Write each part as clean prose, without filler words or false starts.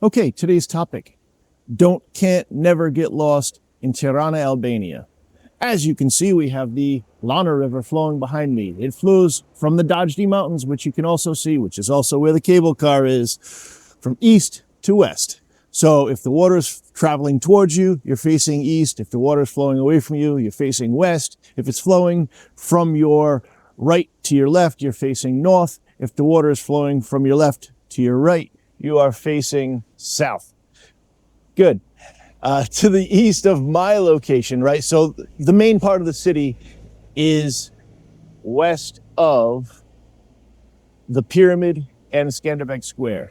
Okay, today's topic. Can't, never get lost in Tirana, Albania. As you can see, we have the Lana River flowing behind me. It flows from the Dajdi Mountains, which you can also see, which is also where the cable car is, from east to west. So if the water is traveling towards you, you're facing east. If the water is flowing away from you, you're facing west. If it's flowing from your right to your left, you're facing north. If the water is flowing from your left to your right, you are facing south. Good. To the east of my location, right? So the main part of the city is west of the pyramid and Skanderbeg Square.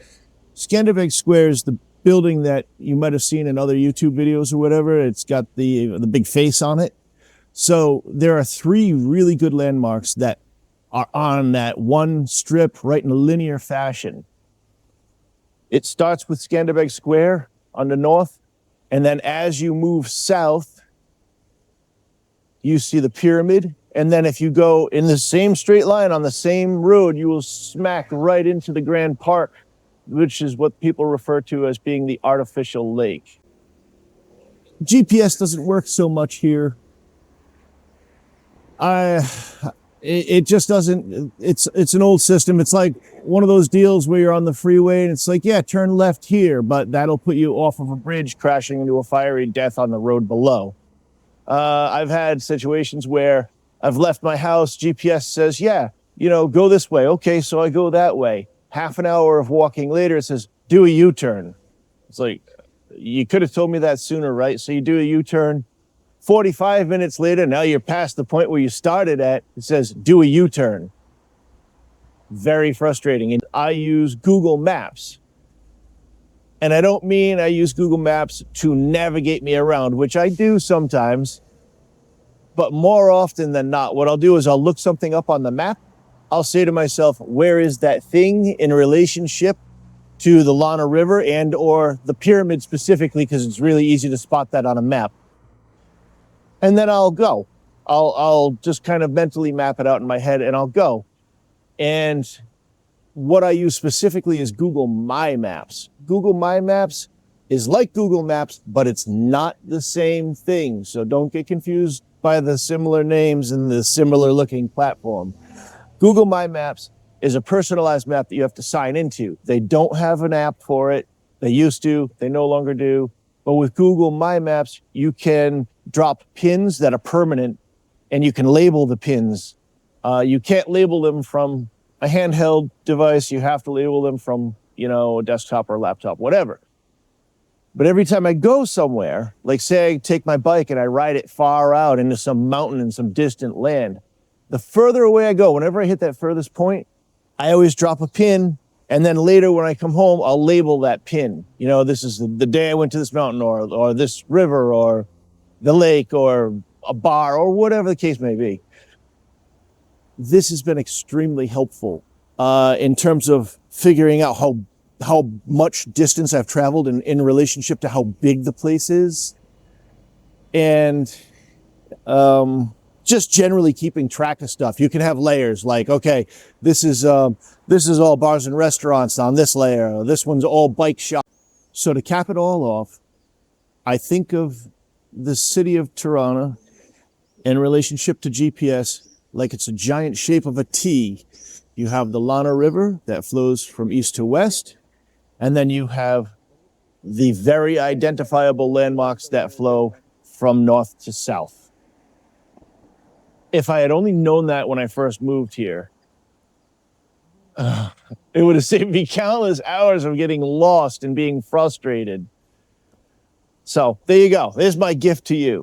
Skanderbeg Square is the building that you might have seen in other YouTube videos or whatever. It's got the big face on it. So there are three really good landmarks that are on that one strip right in a linear fashion. It starts with Skanderbeg Square on the north, and then as you move south, you see the pyramid. And then if you go in the same straight line on the same road, you will smack right into the Grand Park, which is what people refer to as being the artificial lake. GPS doesn't work so much here. It just doesn't. It's an old system. It's like one of those deals where you're on the freeway and it's like, yeah, turn left here, but that'll put you off of a bridge crashing into a fiery death on the road below. I've had situations where I've left my house, GPS says, yeah, go this way. Okay, so I go that way. Half an hour of walking later, it says, do a U-turn. It's like, you could have told me that sooner, right? So you do a U-turn. 45 minutes later, now you're past the point where you started at, it says, do a U-turn. Very frustrating. And I use Google Maps. And I don't mean I use Google Maps to navigate me around, which I do sometimes. But more often than not, what I'll do is I'll look something up on the map. I'll say to myself, where is that thing in relationship to the Lana River and or the pyramid specifically, because it's really easy to spot that on a map. And then I'll go. I'll just kind of mentally map it out in my head and I'll go. And what I use specifically is Google My Maps. Google My Maps is like Google Maps, but it's not the same thing. So don't get confused by the similar names and the similar looking platform. Google My Maps is a personalized map that you have to sign into. They don't have an app for it. They used to, they no longer do. But with Google My Maps, you can drop pins that are permanent and you can label the pins. You can't label them from a handheld device. You have to label them from, a desktop or a laptop, whatever. But every time I go somewhere, like say I take my bike and I ride it far out into some mountain in some distant land, the further away I go, whenever I hit that furthest point, I always drop a pin. And then later when I come home, I'll label that pin. This is the day I went to this mountain or this river or the lake or a bar or whatever the case may be. This has been extremely helpful in terms of figuring out how much distance I've traveled in relationship to how big the place is. And just generally keeping track of stuff. You can have layers like, okay, this is all bars and restaurants on this layer. Or this one's all bike shop. So to cap it all off, I think of the city of Tirana in relationship to GPS like it's a giant shape of a T. You have the Lana River that flows from east to west. And then you have the very identifiable landmarks that flow from north to south. If I had only known that when I first moved here, it would have saved me countless hours of getting lost and being frustrated. So there you go. There's my gift to you.